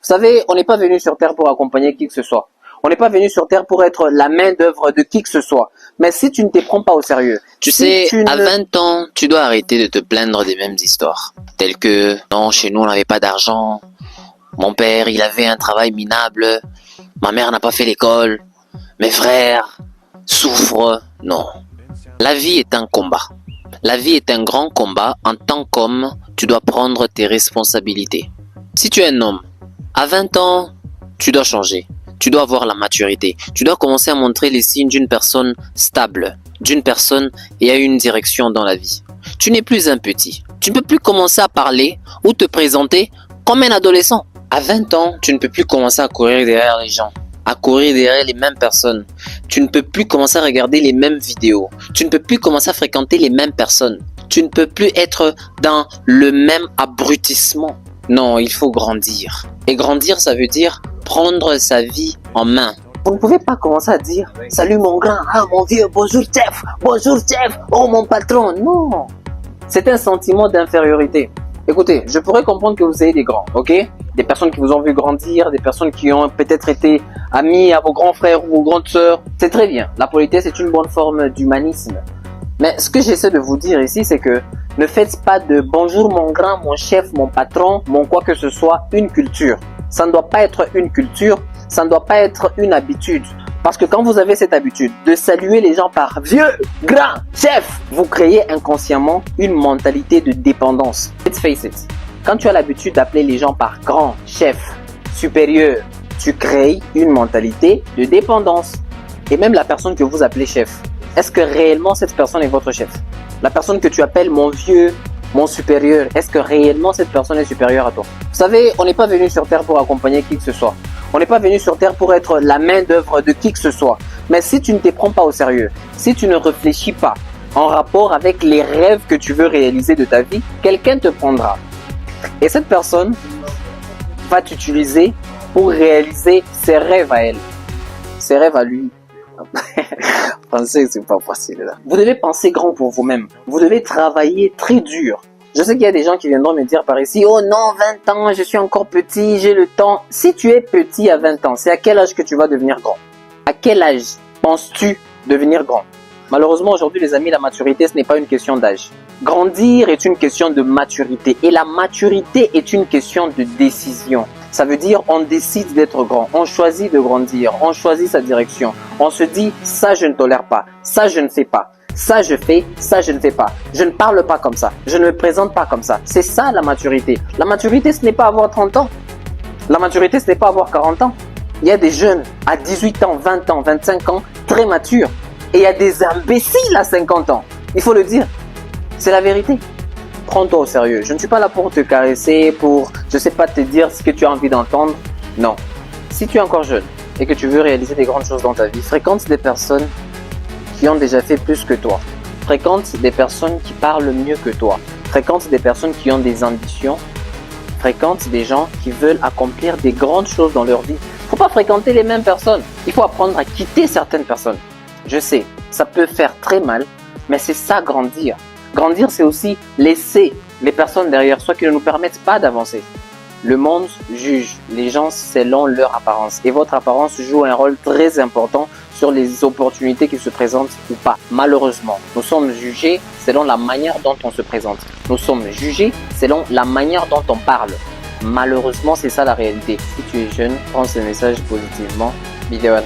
savez, on n'est pas venu sur Terre pour accompagner qui que ce soit. On n'est pas venu sur Terre pour être la main-d'œuvre de qui que ce soit. Mais si tu ne te prends pas au sérieux... Tu sais, à 20 ans, tu dois arrêter de te plaindre des mêmes histoires. Telles que, non, chez nous, on n'avait pas d'argent. Mon père, il avait un travail minable. Ma mère n'a pas fait l'école. Mes frères souffrent. Non. La vie est un combat. La vie est un grand combat. En tant qu'homme, tu dois prendre tes responsabilités. Si tu es un homme, à 20 ans, tu dois changer. Tu dois avoir la maturité. Tu dois commencer à montrer les signes d'une personne stable, d'une personne ayant une direction dans la vie. Tu n'es plus un petit. Tu ne peux plus commencer à parler ou te présenter comme un adolescent. À 20 ans, tu ne peux plus commencer à courir derrière les gens, à courir derrière les mêmes personnes. Tu ne peux plus commencer à regarder les mêmes vidéos. Tu ne peux plus commencer à fréquenter les mêmes personnes. Tu ne peux plus être dans le même abrutissement. Non, il faut grandir. Et grandir, ça veut dire prendre sa vie en main. Vous ne pouvez pas commencer à dire « Salut mon grand, ah mon vieux, bonjour chef, oh mon patron ». Non, c'est un sentiment d'infériorité. Écoutez, je pourrais comprendre que vous ayez des grands, ok? Des personnes qui vous ont vu grandir, des personnes qui ont peut-être été amis à vos grands frères ou vos grandes sœurs. C'est très bien, la politesse est une bonne forme d'humanisme. Mais ce que j'essaie de vous dire ici, c'est que ne faites pas de « bonjour mon grand, mon chef, mon patron, mon quoi que ce soit » une culture. Ça ne doit pas être une culture, ça ne doit pas être une habitude. Parce que quand vous avez cette habitude de saluer les gens par « vieux, grand, chef », vous créez inconsciemment une mentalité de dépendance. Let's face it, quand tu as l'habitude d'appeler les gens par « grand, chef, supérieur », tu crées une mentalité de dépendance. Et même la personne que vous appelez chef, est-ce que réellement cette personne est votre chef? La personne que tu appelles mon vieux, mon supérieur, est-ce que réellement cette personne est supérieure à toi? Vous savez, on n'est pas venu sur Terre pour accompagner qui que ce soit. On n'est pas venu sur Terre pour être la main-d'œuvre de qui que ce soit. Mais si tu ne te prends pas au sérieux, si tu ne réfléchis pas en rapport avec les rêves que tu veux réaliser de ta vie, quelqu'un te prendra. Et cette personne va t'utiliser pour réaliser ses rêves à elle. Ses rêves à lui. Pensez que c'est pas facile là. Vous devez penser grand pour vous-même. Vous devez travailler très dur. Je sais qu'il y a des gens qui viendront me dire par ici, oh non, 20 ans, je suis encore petit, j'ai le temps. Si tu es petit à 20 ans, c'est à quel âge que tu vas devenir grand? À quel âge penses-tu devenir grand? Malheureusement, aujourd'hui, les amis, la maturité, ce n'est pas une question d'âge. Grandir est une question de maturité. Et la maturité est une question de décision. Ça veut dire on décide d'être grand, on choisit de grandir, on choisit sa direction. On se dit ça je ne tolère pas, ça je ne fais pas, ça je fais, ça je ne fais pas. Je ne parle pas comme ça, je ne me présente pas comme ça. C'est ça la maturité. La maturité ce n'est pas avoir 30 ans. La maturité ce n'est pas avoir 40 ans. Il y a des jeunes à 18 ans, 20 ans, 25 ans très matures. Et il y a des imbéciles à 50 ans. Il faut le dire. C'est la vérité. Prends-toi au sérieux. Je ne suis pas là pour te caresser, pour, je sais pas, te dire ce que tu as envie d'entendre. Non. Si tu es encore jeune et que tu veux réaliser des grandes choses dans ta vie, fréquente des personnes qui ont déjà fait plus que toi. Fréquente des personnes qui parlent mieux que toi. Fréquente des personnes qui ont des ambitions. Fréquente des gens qui veulent accomplir des grandes choses dans leur vie. Il ne faut pas fréquenter les mêmes personnes. Il faut apprendre à quitter certaines personnes. Je sais, ça peut faire très mal, mais c'est ça grandir. Grandir, c'est aussi laisser les personnes derrière soi qui ne nous permettent pas d'avancer. Le monde juge les gens selon leur apparence. Et votre apparence joue un rôle très important sur les opportunités qui se présentent ou pas. Malheureusement, nous sommes jugés selon la manière dont on se présente. Nous sommes jugés selon la manière dont on parle. Malheureusement, c'est ça la réalité. Si tu es jeune, prends ce message positivement. Vidéo.